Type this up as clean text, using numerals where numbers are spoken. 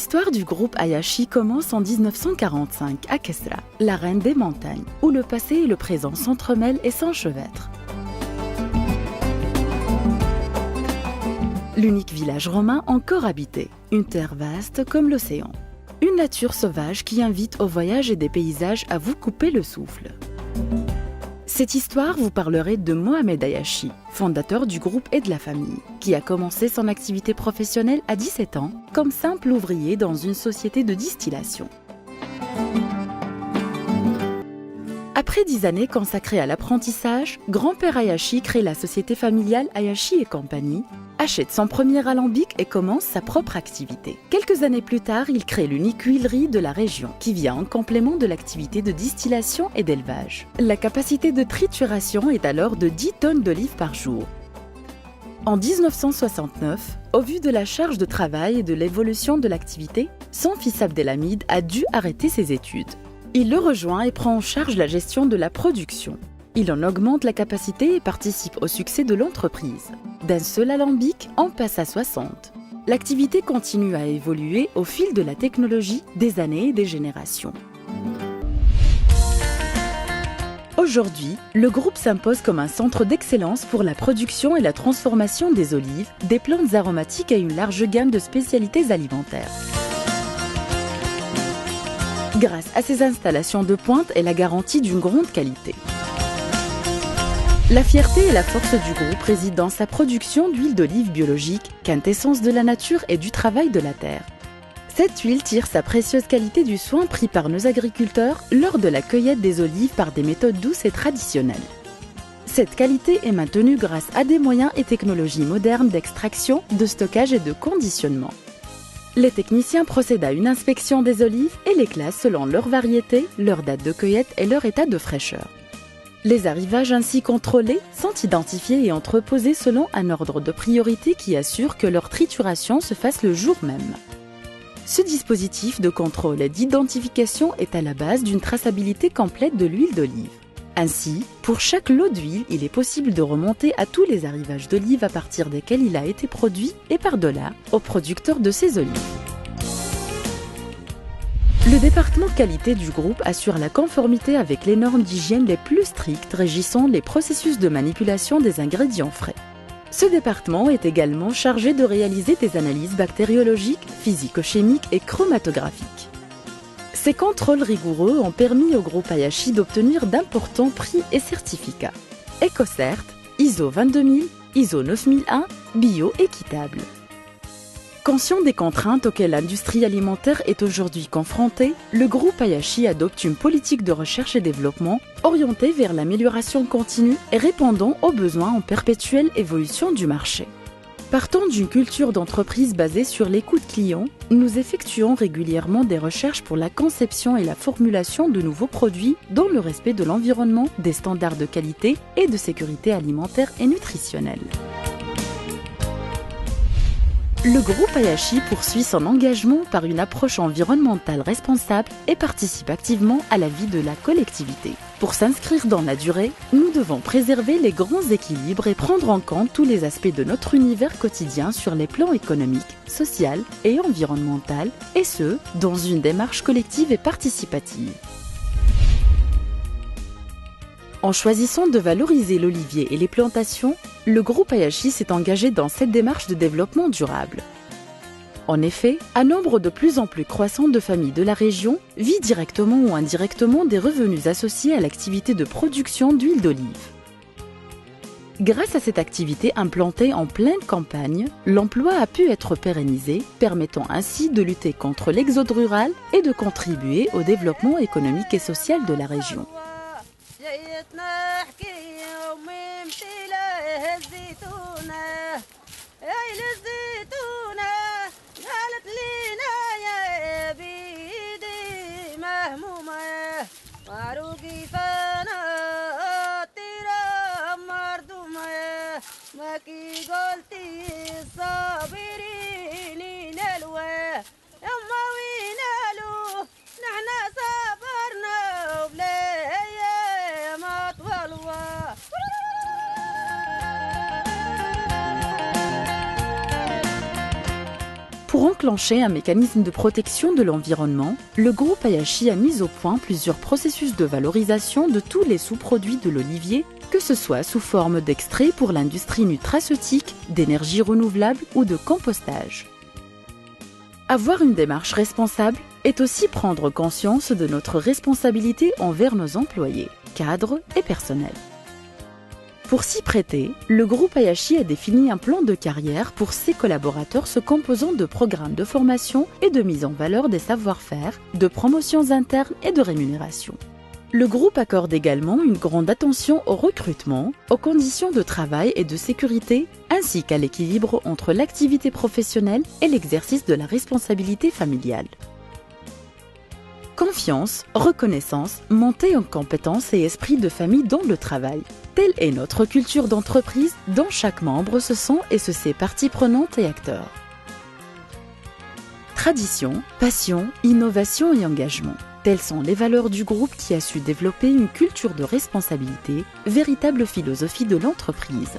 L'histoire du groupe Hayashi commence en 1945 à Kesra, la reine des montagnes, où le passé et le présent s'entremêlent et s'enchevêtrent. L'unique village romain encore habité, une terre vaste comme l'océan. Une nature sauvage qui invite au voyage et des paysages à vous couper le souffle. Cette histoire vous parlerait de Mohamed Hayashi, fondateur du groupe et de la famille, qui a commencé son activité professionnelle à 17 ans comme simple ouvrier dans une société de distillation. Après 10 années consacrées à l'apprentissage, grand-père Hayashi crée la société familiale Hayashi et compagnie, achète son premier alambic et commence sa propre activité. Quelques années plus tard, il crée l'unique huilerie de la région, qui vient en complément de l'activité de distillation et d'élevage. La capacité de trituration est alors de 10 tonnes d'olives par jour. En 1969, au vu de la charge de travail et de l'évolution de l'activité, son fils Abdelhamid a dû arrêter ses études. Il le rejoint et prend en charge la gestion de la production. Il en augmente la capacité et participe au succès de l'entreprise. D'un seul alambic, on passe à 60. L'activité continue à évoluer au fil de la technologie, des années et des générations. Aujourd'hui, le groupe s'impose comme un centre d'excellence pour la production et la transformation des olives, des plantes aromatiques et une large gamme de spécialités alimentaires. Grâce à ses installations de pointe et la garantie d'une grande qualité. La fierté et la force du groupe résident dans sa production d'huile d'olive biologique, quintessence de la nature et du travail de la terre. Cette huile tire sa précieuse qualité du soin pris par nos agriculteurs lors de la cueillette des olives par des méthodes douces et traditionnelles. Cette qualité est maintenue grâce à des moyens et technologies modernes d'extraction, de stockage et de conditionnement. Les techniciens procèdent à une inspection des olives et les classent selon leur variété, leur date de cueillette et leur état de fraîcheur. Les arrivages ainsi contrôlés sont identifiés et entreposés selon un ordre de priorité qui assure que leur trituration se fasse le jour même. Ce dispositif de contrôle et d'identification est à la base d'une traçabilité complète de l'huile d'olive. Ainsi, pour chaque lot d'huile, il est possible de remonter à tous les arrivages d'olive à partir desquels il a été produit et par-delà aux producteurs de ces olives. Le département qualité du groupe assure la conformité avec les normes d'hygiène les plus strictes régissant les processus de manipulation des ingrédients frais. Ce département est également chargé de réaliser des analyses bactériologiques, physico-chimiques et chromatographiques. Ces contrôles rigoureux ont permis au groupe Hayashi d'obtenir d'importants prix et certificats. EcoCert, ISO 22000, ISO 9001, Bio équitable. Conscient des contraintes auxquelles l'industrie alimentaire est aujourd'hui confrontée, le groupe Hayashi adopte une politique de recherche et développement orientée vers l'amélioration continue et répondant aux besoins en perpétuelle évolution du marché. Partant d'une culture d'entreprise basée sur l'écoute client, nous effectuons régulièrement des recherches pour la conception et la formulation de nouveaux produits dans le respect de l'environnement, des standards de qualité et de sécurité alimentaire et nutritionnelle. Le groupe Hayashi poursuit son engagement par une approche environnementale responsable et participe activement à la vie de la collectivité. Pour s'inscrire dans la durée, nous devons préserver les grands équilibres et prendre en compte tous les aspects de notre univers quotidien sur les plans économiques, social et environnemental, et ce, dans une démarche collective et participative. En choisissant de valoriser l'olivier et les plantations, le groupe Hayashi s'est engagé dans cette démarche de développement durable. En effet, un nombre de plus en plus croissant de familles de la région vit directement ou indirectement des revenus associés à l'activité de production d'huile d'olive. Grâce à cette activité implantée en pleine campagne, l'emploi a pu être pérennisé, permettant ainsi de lutter contre l'exode rural et de contribuer au développement économique et social de la région. Pour enclencher un mécanisme de protection de l'environnement, le groupe Ayashi a mis au point plusieurs processus de valorisation de tous les sous-produits de l'olivier, que ce soit sous forme d'extrait pour l'industrie nutraceutique, d'énergie renouvelable ou de compostage. Avoir une démarche responsable est aussi prendre conscience de notre responsabilité envers nos employés, cadres et personnels. Pour s'y prêter, le groupe Ayashi a défini un plan de carrière pour ses collaborateurs se composant de programmes de formation et de mise en valeur des savoir-faire, de promotions internes et de rémunération. Le groupe accorde également une grande attention au recrutement, aux conditions de travail et de sécurité, ainsi qu'à l'équilibre entre l'activité professionnelle et l'exercice de la responsabilité familiale. Confiance, reconnaissance, montée en compétences et esprit de famille dans le travail. Telle est notre culture d'entreprise dont chaque membre se sent et se sait partie prenante et acteur. Tradition, passion, innovation et engagement. Telles sont les valeurs du groupe qui a su développer une culture de responsabilité, véritable philosophie de l'entreprise.